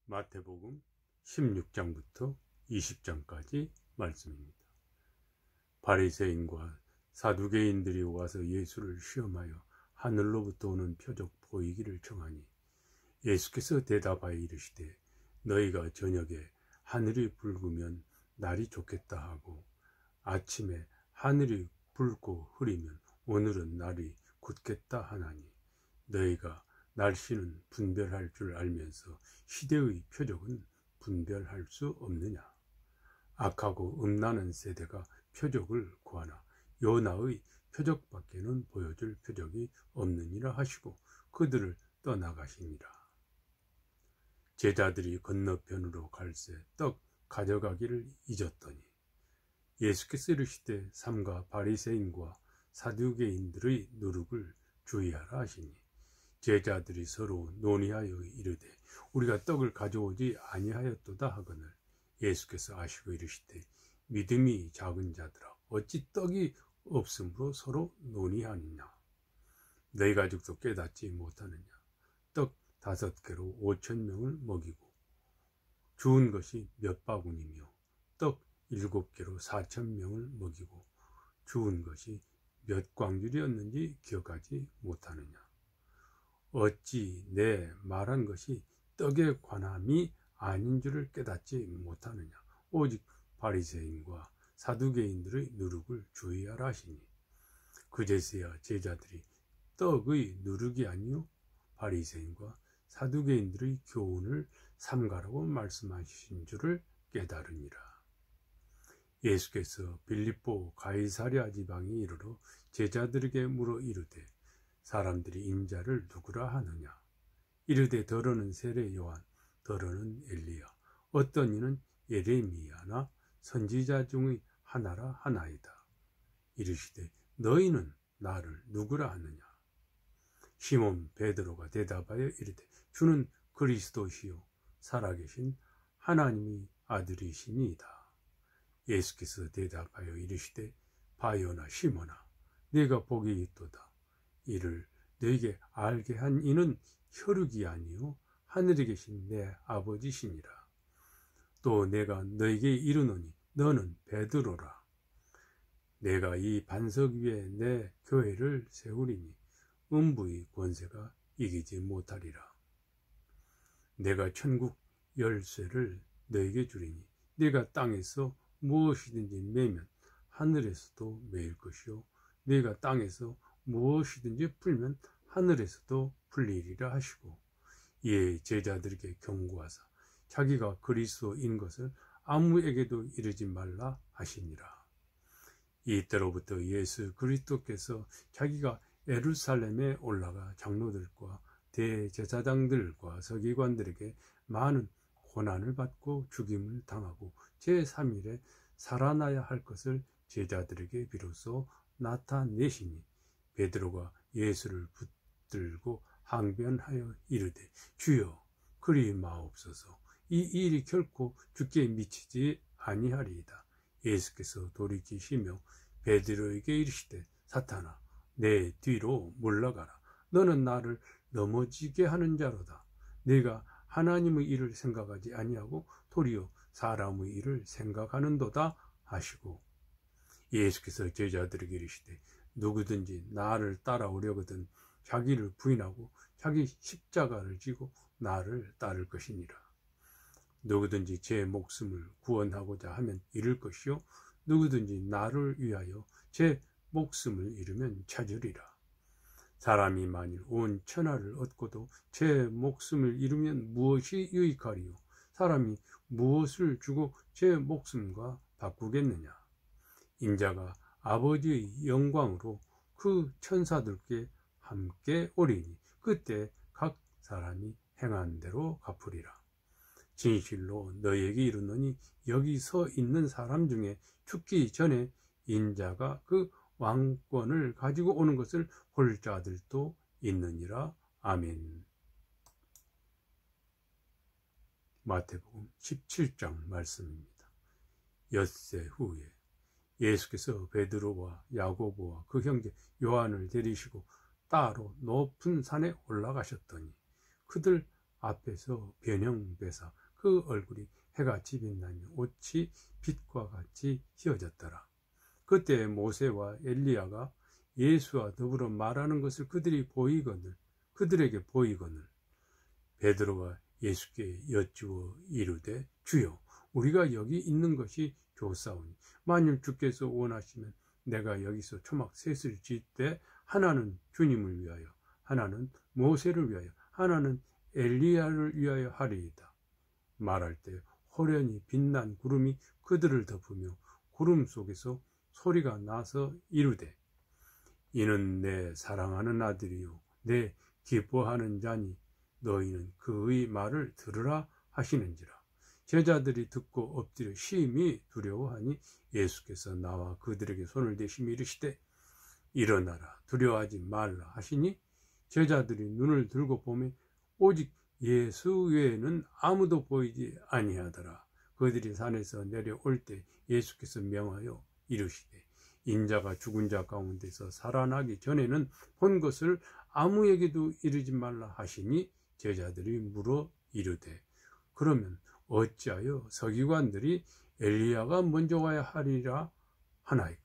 마태복음 16장부터 20장까지 말씀입니다. 바리새인과 사두개인들이 와서 예수를 시험하여 하늘로부터 오는 표적 보이기를 청하니 예수께서 대답하여 이르시되 너희가 저녁에 하늘이 붉으면 날이 좋겠다 하고 아침에 하늘이 붉고 흐리면 오늘은 날이 굳겠다 하나니 너희가 날씨는 분별할 줄 알면서 시대의 표적은 분별할 수 없느냐. 악하고 음란한 세대가 표적을 구하나 요나의 표적밖에는 보여줄 표적이 없느니라 하시고 그들을 떠나가시니라. 제자들이 건너편으로 갈새 떡 가져가기를 잊었더니 예수께서 이르시되 삼가 바리새인과 사두개인들의 누룩을 주의하라 하시니 제자들이 서로 논의하여 이르되 우리가 떡을 가져오지 아니하였도다 하거늘 예수께서 아시고 이르시되 믿음이 작은 자들아 어찌 떡이 없으므로 서로 논의하느냐. 너희 가족도 깨닫지 못하느냐. 떡 5개로 5,000명을 먹이고 주운 것이 몇 바구니며 떡 7개로 4,000명을 먹이고 주운 것이 몇 광줄이었는지 기억하지 못하느냐. 어찌 내 말한 것이 떡에 관함이 아닌 줄을 깨닫지 못하느냐. 오직 바리새인과 사두개인들의 누룩을 주의하라 하시니 그제서야 제자들이 떡의 누룩이 아니요 바리새인과 사두개인들의 교훈을 삼가라고 말씀하신 줄을 깨달으니라. 예수께서 빌립보 가이사랴 지방에 이르러 제자들에게 물어 이르되 사람들이 인자를 누구라 하느냐. 이르되 더러는 세례 요한, 더러는 엘리야, 어떤 이는 예레미야나 선지자 중의 하나라 하나이다. 이르시되 너희는 나를 누구라 하느냐. 시몬 베드로가 대답하여 이르되 주는 그리스도시요 살아계신 하나님의 아들이시니이다. 예수께서 대답하여 이르시되 바요나 시몬아 네가 복이 있도다. 이를 너에게 알게 한 이는 혈육이 아니요 하늘에 계신 내 아버지시니라. 또 내가 너에게 이르노니 너는 베드로라. 내가 이 반석 위에 내 교회를 세우리니 음부의 권세가 이기지 못하리라. 내가 천국 열쇠를 너에게 주리니 네가 땅에서 무엇이든지 매면 하늘에서도 매일 것이요 네가 땅에서 무엇이든지 풀면 하늘에서도 풀리리라 하시고 이에 제자들에게 경고하사 자기가 그리스도인 것을 아무에게도 이르지 말라 하시니라. 이때로부터 예수 그리스도께서 자기가 예루살렘에 올라가 장로들과 대제사장들과 서기관들에게 많은 고난을 받고 죽임을 당하고 제3일에 살아나야 할 것을 제자들에게 비로소 나타내시니 베드로가 예수를 붙들고 항변하여 이르되 주여 그리 마옵소서. 이 일이 결코 주께 미치지 아니하리이다. 예수께서 돌이키시며 베드로에게 이르시되 사탄아 내 뒤로 물러가라. 너는 나를 넘어지게 하는 자로다. 네가 하나님의 일을 생각하지 아니하고 도리어 사람의 일을 생각하는도다 하시고 예수께서 제자들에게 이르시되 누구든지 나를 따라오려거든 자기를 부인하고 자기 십자가를 지고 나를 따를 것이니라. 누구든지 제 목숨을 구원하고자 하면 잃을 것이요 누구든지 나를 위하여 제 목숨을 잃으면 찾으리라. 사람이 만일 온 천하를 얻고도 제 목숨을 잃으면 무엇이 유익하리요. 사람이 무엇을 주고 제 목숨과 바꾸겠느냐. 인자가 아버지의 영광으로 그 천사들께 함께 오리니 그때 각 사람이 행한 대로 갚으리라. 진실로 너희에게 이르노니 여기 서 있는 사람 중에 죽기 전에 인자가 그 왕권을 가지고 오는 것을 볼 자들도 있느니라. 아멘. 마태복음 17장 말씀입니다. 엿새 후에 예수께서 베드로와 야고보와 그 형제 요한을 데리시고 따로 높은 산에 올라가셨더니 그들 앞에서 변형되사 그 얼굴이 해같이 빛나며 옷이 빛과 같이 휘어졌더라. 그때 모세와 엘리야가 예수와 더불어 말하는 것을 그들에게 보이거늘 베드로가 예수께 여쭈어 이르되 주여 우리가 여기 있는 것이 좋사오니 만일 주께서 원하시면 내가 여기서 초막 셋을 짓되 하나는 주님을 위하여 하나는 모세를 위하여 하나는 엘리야를 위하여 하리이다. 말할 때 호련히 빛난 구름이 그들을 덮으며 구름 속에서 소리가 나서 이르되 이는 내 사랑하는 아들이요 내 기뻐하는 자니 너희는 그의 말을 들으라 하시는지라. 제자들이 듣고 엎드려 심히 두려워하니 예수께서 나와 그들에게 손을 대시며 이르시되 일어나라 두려워하지 말라 하시니 제자들이 눈을 들고 보매 오직 예수 외에는 아무도 보이지 아니하더라. 그들이 산에서 내려올 때 예수께서 명하여 이르시되 인자가 죽은 자 가운데서 살아나기 전에는 본 것을 아무에게도 이르지 말라 하시니 제자들이 물어 이르되 그러면 어찌하여 서기관들이 엘리야가 먼저 와야 하리라 하나이까?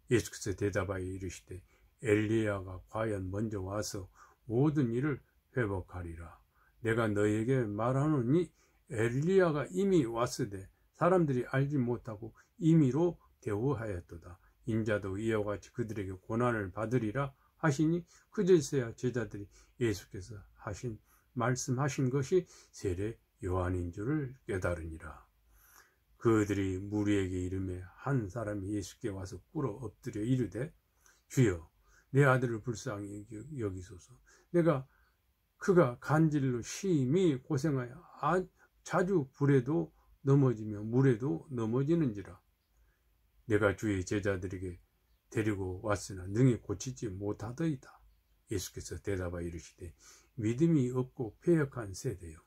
예수께서 대답하여 이르시되 엘리야가 과연 먼저 와서 모든 일을 회복하리라. 내가 너희에게 말하노니 엘리야가 이미 왔으되 사람들이 알지 못하고 임의로 대우하였도다. 인자도 이와 같이 그들에게 고난을 받으리라 하시니 그제서야 제자들이 예수께서 말씀하신 것이 세례 요한인 줄을 깨달으니라. 그들이 무리에게 이르매 한 사람이 예수께 와서 꿇어 엎드려 이르되 주여 내 아들을 불쌍히 여기소서. 그가 간질로 심히 고생하여 자주 불에도 넘어지며 물에도 넘어지는지라. 내가 주의 제자들에게 데리고 왔으나 능히 고치지 못하더이다. 예수께서 대답하여 이르시되 믿음이 없고 패역한 세대여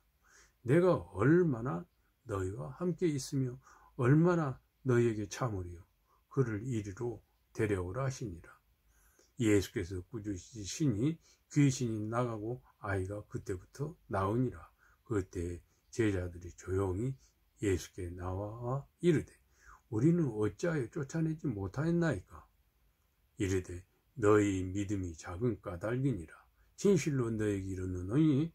내가 얼마나 너희와 함께 있으며 얼마나 너희에게 참으리요. 그를 이리로 데려오라 하시니라. 예수께서 꾸짖으시니 귀신이 나가고 아이가 그때부터 나으니라. 그때 제자들이 조용히 예수께 나와 이르되 우리는 어찌하여 쫓아내지 못하였나이까? 이르되 너희 믿음이 작은 까닭이니라. 진실로 너에게 이르노니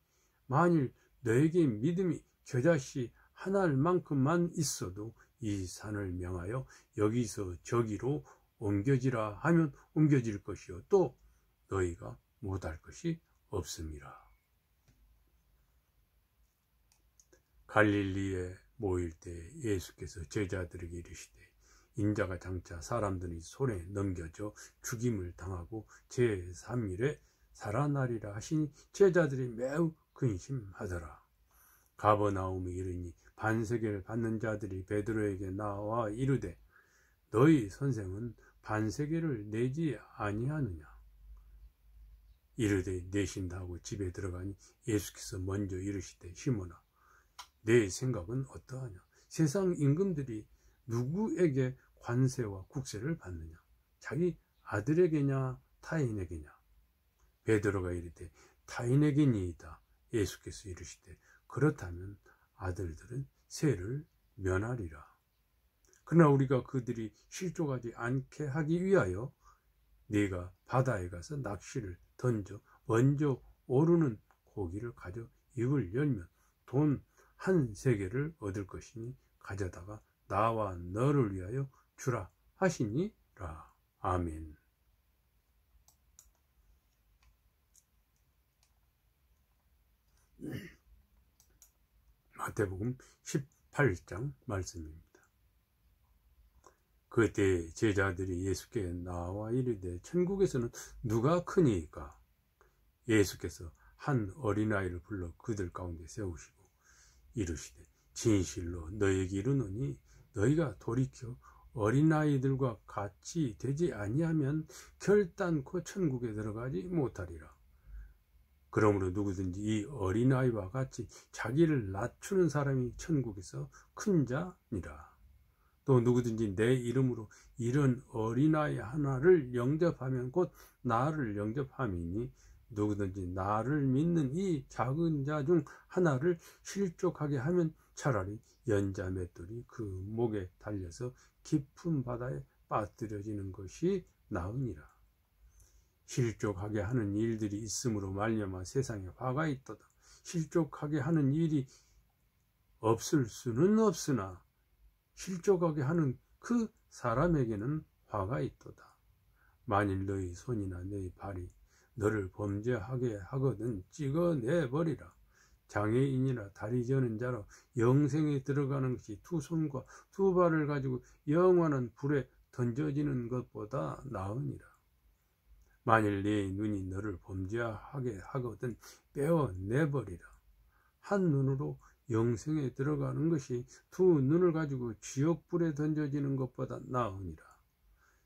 만일 너에게 믿음이 겨자씨 하나만큼만 있어도 이 산을 명하여 여기서 저기로 옮겨지라 하면 옮겨질 것이요 또 너희가 못할 것이 없음이라. 갈릴리에 모일 때 예수께서 제자들에게 이르시되 인자가 장차 사람들이 손에 넘겨져 죽임을 당하고 제3일에 살아나리라 하시니 제자들이 매우 근심하더라. 가버나움에 이르니 반세계를 받는 자들이 베드로에게 나와 이르되 너희 선생은 반세계를 내지 아니하느냐? 이르되 내신다 하고 집에 들어가니 예수께서 먼저 이르시되 시몬아 내 생각은 어떠하냐? 세상 임금들이 누구에게 관세와 국세를 받느냐? 자기 아들에게냐 타인에게냐? 베드로가 이르되 타인에게니이다. 예수께서 이르시되 그렇다면 아들들은 세를 면하리라. 그러나 우리가 그들이 실족하지 않게 하기 위하여 네가 바다에 가서 낚시를 던져 먼저 오르는 고기를 가져 입을 열면 돈 한 세겔을 얻을 것이니 가져다가 나와 너를 위하여 주라 하시니라. 아멘. 마태복음 18장 말씀입니다. 그때 제자들이 예수께 나와 이르되 천국에서는 누가 크니이까? 예수께서 한 어린아이를 불러 그들 가운데 세우시고 이르시되 진실로 너희에게 이르노니 너희가 돌이켜 어린아이들과 같이 되지 아니하면 결단코 천국에 들어가지 못하리라. 그러므로 누구든지 이 어린아이와 같이 자기를 낮추는 사람이 천국에서 큰 자니라. 또 누구든지 내 이름으로 이런 어린아이 하나를 영접하면 곧 나를 영접함이니 누구든지 나를 믿는 이 작은 자 중 하나를 실족하게 하면 차라리 연자 맷돌이 그 목에 달려서 깊은 바다에 빠뜨려지는 것이 나으니라. 실족하게 하는 일들이 있음으로 말미암아 세상에 화가 있도다. 실족하게 하는 일이 없을 수는 없으나 실족하게 하는 그 사람에게는 화가 있도다. 만일 너희 손이나 너희 발이 너를 범죄하게 하거든 찍어내버리라. 장애인이나 다리 저는 자로 영생에 들어가는 것이 두 손과 두 발을 가지고 영원한 불에 던져지는 것보다 나으니라. 만일 네 눈이 너를 범죄하게 하거든 빼어내버리라. 한 눈으로 영생에 들어가는 것이 두 눈을 가지고 지옥불에 던져지는 것보다 나으니라.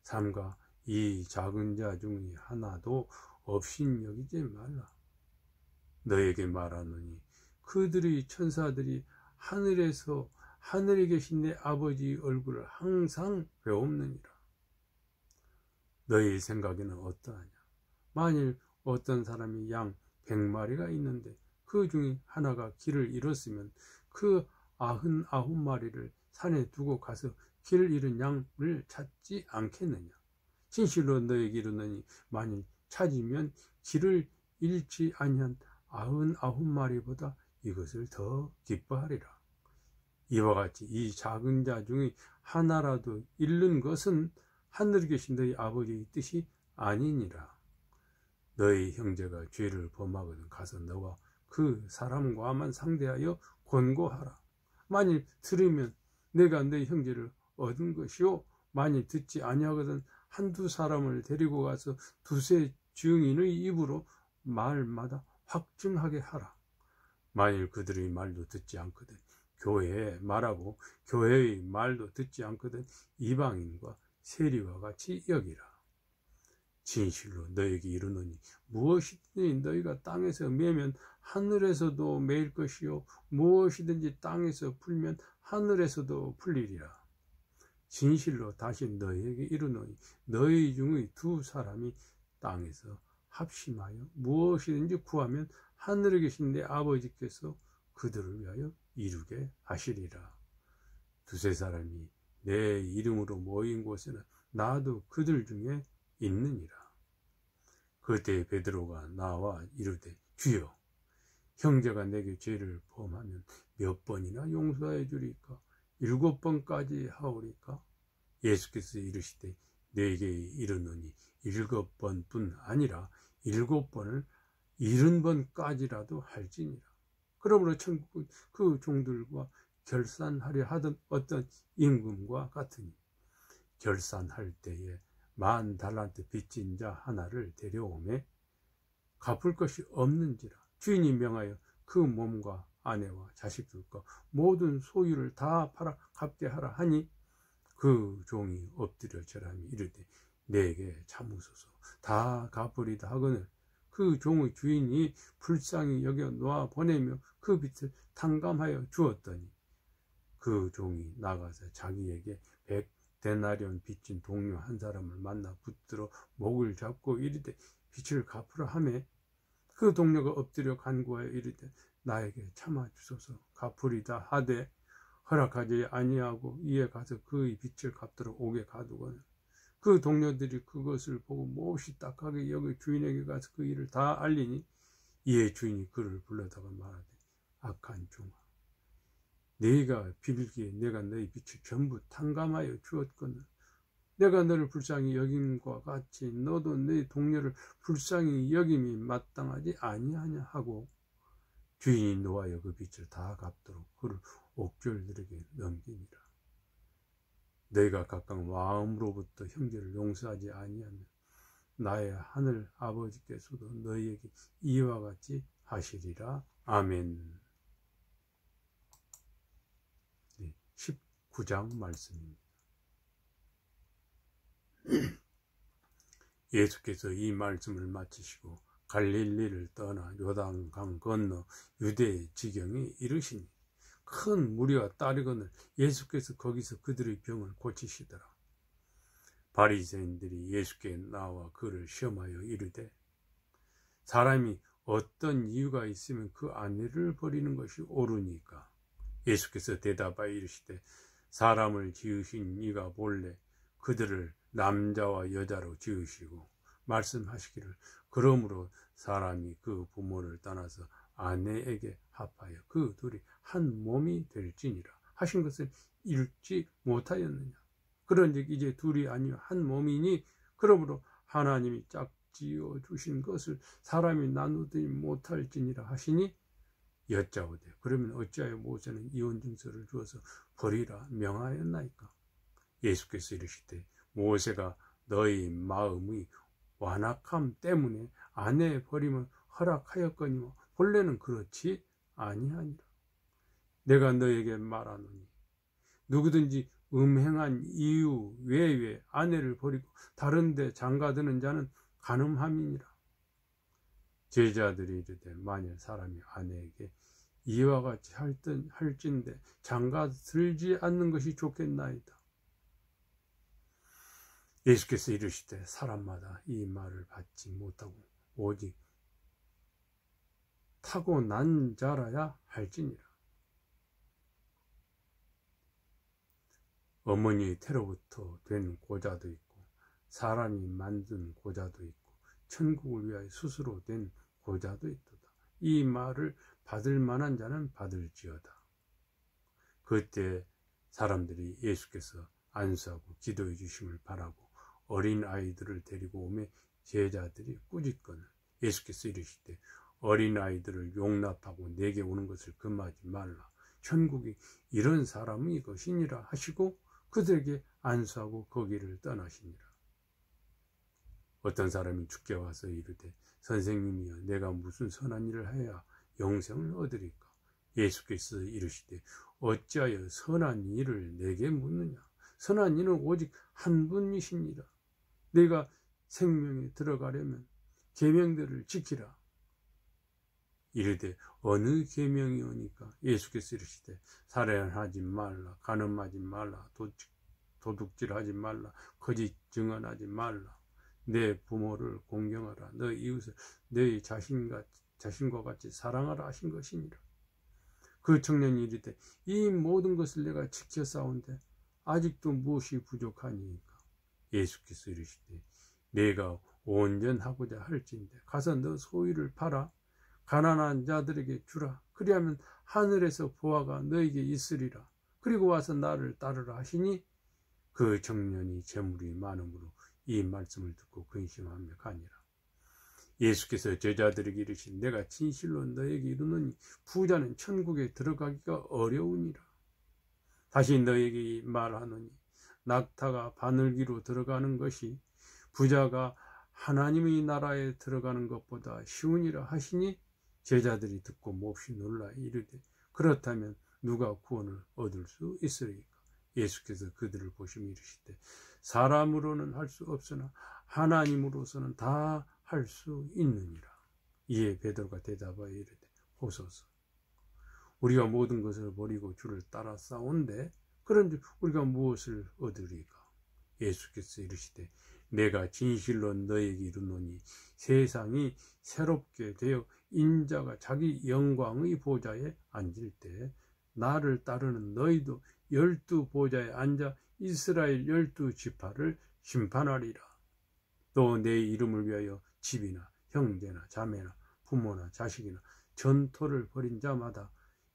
삼가 이 작은 자 중에 하나도 없인 여기지 말라. 너에게 말하노니 그들의 천사들이 하늘에 계신 내 아버지 얼굴을 항상 배웁느니라. 너희 생각에는 어떠하냐? 만일 어떤 사람이 양 100마리가 있는데 그 중에 하나가 길을 잃었으면 그 99마리를 산에 두고 가서 길을 잃은 양을 찾지 않겠느냐? 진실로 너에게 이르노니 만일 찾으면 길을 잃지 아니한 99마리보다 이것을 더 기뻐하리라. 이와 같이 이 작은 자 중에 하나라도 잃는 것은 하늘에 계신 너희 아버지의 뜻이 아니니라. 너희 형제가 죄를 범하거든 가서 너와 그 사람과만 상대하여 권고하라. 만일 들으면 내가 너희 형제를 얻은 것이요, 만일 듣지 아니하거든 한두 사람을 데리고 가서 두세 증인의 입으로 말마다 확증하게 하라. 만일 그들의 말도 듣지 않거든 교회에 말하고 교회의 말도 듣지 않거든 이방인과 세리와 같이 여기라. 진실로 너에게 이르노니 무엇이든지 너희가 땅에서 매면 하늘에서도 매일 것이요 무엇이든지 땅에서 풀면 하늘에서도 풀리리라. 진실로 다시 너희에게 이르노니 너희 중의 두 사람이 땅에서 합심하여 무엇이든지 구하면 하늘에 계신 내 아버지께서 그들을 위하여 이루게 하시리라. 두세 사람이 내 이름으로 모인 곳에는 나도 그들 중에 있느니라. 그때 베드로가 나와 이르되 주여, 형제가 내게 죄를 범하면 몇 번이나 용서해 주리까? 7번까지 하오리까? 예수께서 이르시되 내게 이르노니 7번뿐 아니라 7번을 70번까지라도 할지니라. 그러므로 천국은 그 종들과 결산하려 하던 어떤 임금과 같으니 결산할 때에 10,000달란트 빚진 자 하나를 데려오매 갚을 것이 없는지라 주인이 명하여 그 몸과 아내와 자식들과 모든 소유를 다 팔아 갚게 하라 하니 그 종이 엎드려 절하며 이르되 내게 참으소서 다 갚으리다 하거늘 그 종의 주인이 불쌍히 여겨 놓아 보내며 그 빚을 탕감하여 주었더니 그 종이 나가서 자기에게 100데나리온 빚진 동료 한 사람을 만나 붙들어 목을 잡고 이르되 빚을 갚으라 하매 그 동료가 엎드려 간구하여 이르되 나에게 참아 주소서 갚으리다 하되 허락하지 아니하고 이에 가서 그의 빚을 갚도록 옥에 가두거늘 그 동료들이 그것을 보고 몹시 딱하게 여겨 주인에게 가서 그 일을 다 알리니 이에 주인이 그를 불러다가 말하되 악한 종아, 네가 빌기에 내가 너희 빚을 전부 탕감하여 주었거늘 내가 너를 불쌍히 여김과 같이 너도 네 동료를 불쌍히 여김이 마땅하지 아니하냐 하고 주인이 노하여 그 빚을 다 갚도록 그를 옥졸들에게 넘기니라. 너희가 각각 마음으로부터 형제를 용서하지 아니하면 나의 하늘 아버지께서도 너희에게 이와 같이 하시리라. 아멘. 19장 말씀입니다. 예수께서 이 말씀을 마치시고 갈릴리를 떠나 요단강 건너 유대의 지경에 이르시니 큰 무리가 따르거늘 예수께서 거기서 그들의 병을 고치시더라. 바리새인들이 예수께 나와 그를 시험하여 이르되 사람이 어떤 이유가 있으면 그 아내를 버리는 것이 옳으니까. 예수께서 대답하여 이르시되 사람을 지으신 이가 본래 그들을 남자와 여자로 지으시고 말씀하시기를 그러므로 사람이 그 부모를 떠나서 아내에게 합하여 그 둘이 한 몸이 될지니라 하신 것을 읽지 못하였느냐. 그런즉 이제 둘이 아니요 한 몸이니 그러므로 하나님이 짝지어 주신 것을 사람이 나누지 못할지니라 하시니 여짜오되 그러면 어찌하여 모세는 이혼증서를 주어서 버리라 명하였나이까. 예수께서 이르시되 모세가 너희 마음의 완악함 때문에 아내 버림을 허락하였거니와 본래는 그렇지 아니하니라. 내가 너에게 말하노니 누구든지 음행한 이유 외에 아내를 버리고 다른 데 장가드는 자는 간음함이니라. 제자들이 이르되 만일 사람이 아내에게 이와 같이 할진대 장가들지 않는 것이 좋겠나이다. 예수께서 이르시되 사람마다 이 말을 받지 못하고 오직 타고난 자라야 할지니라. 어머니의 태로부터 된 고자도 있고 사람이 만든 고자도 있고 천국을 위하여 스스로 된 고자도 있도다. 이 말을 받을 만한 자는 받을지어다. 그때 사람들이 예수께서 안수하고 기도해 주심을 바라고 어린 아이들을 데리고 오매 제자들이 꾸짖거늘 예수께서 이르시되 어린 아이들을 용납하고 내게 오는 것을 금하지 말라. 천국이 이런 사람의 것이니라 하시고 그들에게 안수하고 거기를 떠나시니라. 어떤 사람이 주께 와서 이르되 선생님이여 내가 무슨 선한 일을 해야 영생을 얻으리까. 예수께서 이르시되 어찌하여 선한 일을 내게 묻느냐. 선한 이는 오직 한 분이시니라. 내가 생명에 들어가려면 계명들을 지키라. 이르되 어느 계명이오니까. 예수께서 이르시되 살인하지 말라, 간음하지 말라, 도둑질하지 말라, 거짓 증언하지 말라, 내 부모를 공경하라, 너희 이웃을 너희 자신과 같이 사랑하라 하신 것이니라. 그 청년이 이르되 이 모든 것을 내가 지켰사온데 아직도 무엇이 부족하니까. 예수께서 이르시되 내가 온전하고자 할진대 가서 너 소유를 팔아 가난한 자들에게 주라. 그리하면 하늘에서 보화가 너에게 있으리라. 그리고 와서 나를 따르라 하시니 그 청년이 재물이 많음으로 이 말씀을 듣고 근심하며 가니라. 예수께서 제자들에게 이르신 내가 진실로 너에게 이르노니 부자는 천국에 들어가기가 어려우니라. 다시 너에게 말하노니 낙타가 바늘기로 들어가는 것이 부자가 하나님의 나라에 들어가는 것보다 쉬우니라 하시니 제자들이 듣고 몹시 놀라 이르되 그렇다면 누가 구원을 얻을 수 있으리까. 예수께서 그들을 보시며 이르시되 사람으로는 할 수 없으나 하나님으로서는 다 할 수 있느니라. 이에 베드로가 대답하여 이르되 보소서 우리가 모든 것을 버리고 주를 따라 싸운데 그런즉 우리가 무엇을 얻으리까. 예수께서 이르시되 내가 진실로 너에게 이르노니 세상이 새롭게 되어 인자가 자기 영광의 보좌에 앉을 때 나를 따르는 너희도 12 보좌에 앉아 이스라엘 12 지파를 심판하리라. 또 내 이름을 위하여 집이나 형제나 자매나 부모나 자식이나 전토를 벌인 자마다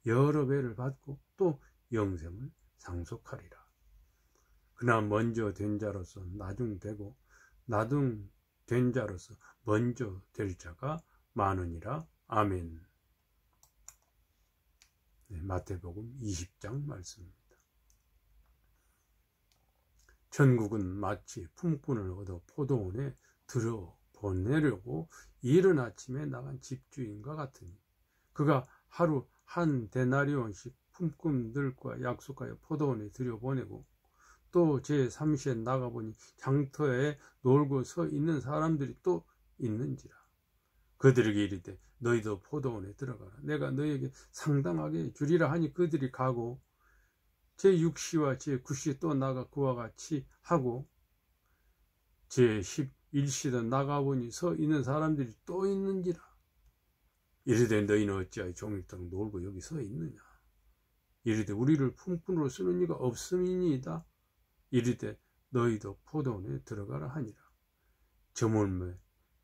여러 배를 받고 또 영생을 상속하리라. 그러나 먼저 된 자로서 나중되고 나중된 자로서 먼저 될 자가 많으니라. 아멘. 네, 마태복음 20장 말씀입니다. 천국은 마치 품꾼을 얻어 포도원에 들여 보내려고 이른 아침에 나간 집주인과 같으니 그가 하루 한 데나리온씩 품꾼들과 약속하여 포도원에 들여보내고 또 제3시에 나가보니 장터에 놀고 서 있는 사람들이 또 있는지라. 그들에게 이르되 너희도 포도원에 들어가라. 내가 너희에게 상당하게 주리라 하니 그들이 가고 제6시와 제9시에 또 나가 그와 같이 하고 제11 일시다 나가보니 서 있는 사람들이 또 있는지라. 이르되 너희는 어찌하여 종일토록 놀고 여기 서 있느냐. 이르되 우리를 품꾼으로 쓰는 이가 없음이니이다. 이르되 너희도 포도원에 들어가라 하니라. 저물매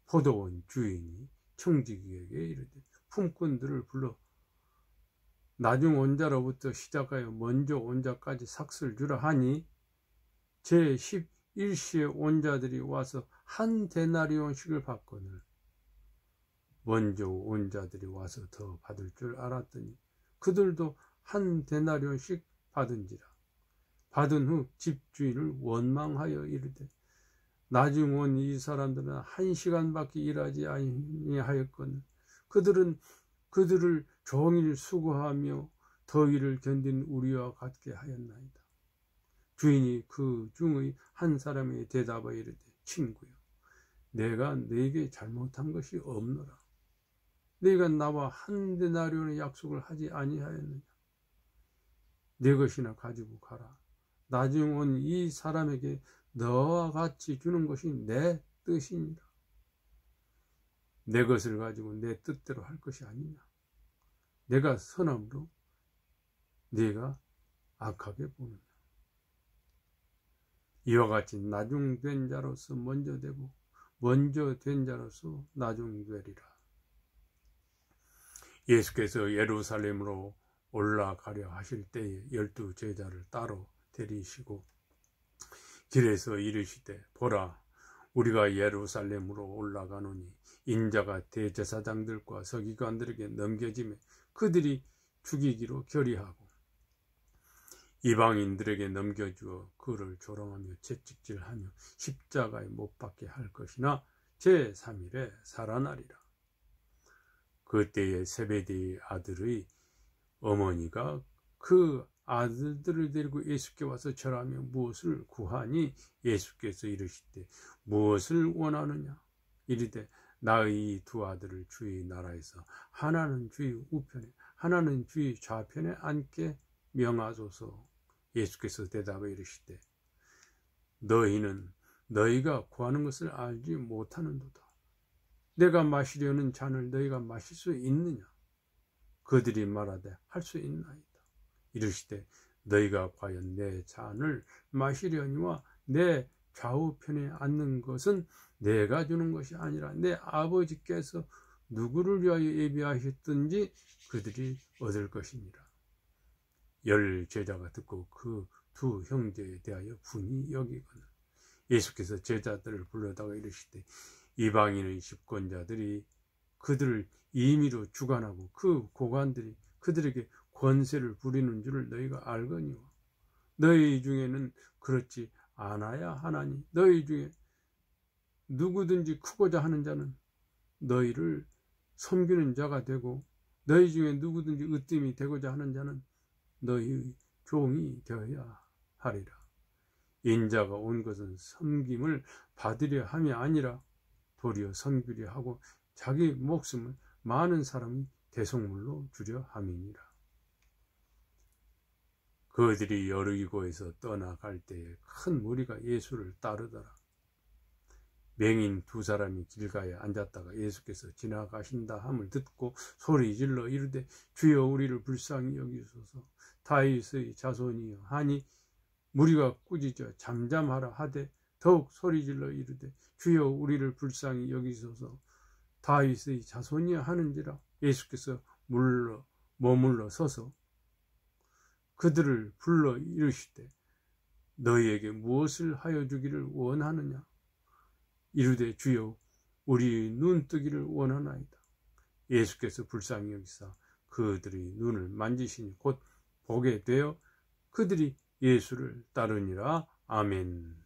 포도원 주인이 청지기에게 이르되 품꾼들을 불러 나중 온 자로부터 시작하여 먼저 온 자까지 삭슬 주라 하니 제11시에 온 자들이 와서 한 데나리온씩을 받거늘 먼저 온 자들이 와서 더 받을 줄 알았더니 그들도 한 데나리온씩 받은지라. 받은 후 집주인을 원망하여 이르되 나중 온 이 사람들은 1시간밖에 일하지 아니하였거늘 그들을 종일 수고하며 더위를 견딘 우리와 같게 하였나이다. 주인이 그 중의 한 사람에게 대답하여 이르되 친구여 내가 네게 잘못한 것이 없노라. 네가 나와 한 데나리온의 약속을 하지 아니하였느냐. 네 것이나 가지고 가라. 나중 온 이 사람에게 너와 같이 주는 것이 내 뜻이니라. 내 것을 가지고 내 뜻대로 할 것이 아니냐. 내가 선함으로 네가 악하게 보느냐. 이와 같이 나중된 자로서 먼저 되고 먼저 된 자로서 나중되리라. 예수께서 예루살렘으로 올라가려 하실 때에 12 제자를 따로 데리시고 길에서 이르시되 보라 우리가 예루살렘으로 올라가노니 인자가 대제사장들과 서기관들에게 넘겨지매 그들이 죽이기로 결의하고 이방인들에게 넘겨주어 그를 조롱하며 채찍질하며 십자가에 못 박게 할 것이나 제3일에 살아나리라. 그때에 세베대의 아들의 어머니가 그 아들들을 데리고 예수께 와서 절하며 무엇을 구하니 예수께서 이르시되 무엇을 원하느냐. 이르되 나의 2 아들을 주의 나라에서 하나는 주의 우편에 하나는 주의 좌편에 앉게 명하소서. 예수께서 대답해 이르시되 너희는 너희가 구하는 것을 알지 못하는도다. 내가 마시려는 잔을 너희가 마실 수 있느냐. 그들이 말하되 할 수 있나이다. 이르시되 너희가 과연 내 잔을 마시려니와 내 좌우편에 앉는 것은 내가 주는 것이 아니라 내 아버지께서 누구를 위하여 예비하셨든지 그들이 얻을 것이니라. 10 제자가 듣고 그 2 형제에 대하여 분이 여기거늘 예수께서 제자들을 불러다가 이르시되 이방인의 집권자들이 그들을 임의로 주관하고 그 고관들이 그들에게 권세를 부리는 줄을 너희가 알거니와 너희 중에는 그렇지 않아야 하나니 너희 중에 누구든지 크고자 하는 자는 너희를 섬기는 자가 되고 너희 중에 누구든지 으뜸이 되고자 하는 자는 너희의 종이 되어야 하리라. 인자가 온 것은 섬김을 받으려 함이 아니라 도리어 섬기려 하고 자기 목숨을 많은 사람이 대속물로 주려 함이니라. 그들이 여리고에서 떠나갈 때에 큰 무리가 예수를 따르더라. 맹인 2 사람이 길가에 앉았다가 예수께서 지나가신다 함을 듣고 소리질러 이르되 주여 우리를 불쌍히 여기소서. 다윗의 자손이여 하니 무리가 꾸짖어 잠잠하라 하되 더욱 소리질러 이르되 주여 우리를 불쌍히 여기소서. 다윗의 자손이여 하는지라. 예수께서 머물러 서서 그들을 불러 이르시되 너희에게 무엇을 하여 주기를 원하느냐. 이르되 주여 우리 눈 뜨기를 원하나이다. 예수께서 불쌍히 여기사 그들의 눈을 만지시니 곧 보게 되어 그들이 예수를 따르니라. 아멘.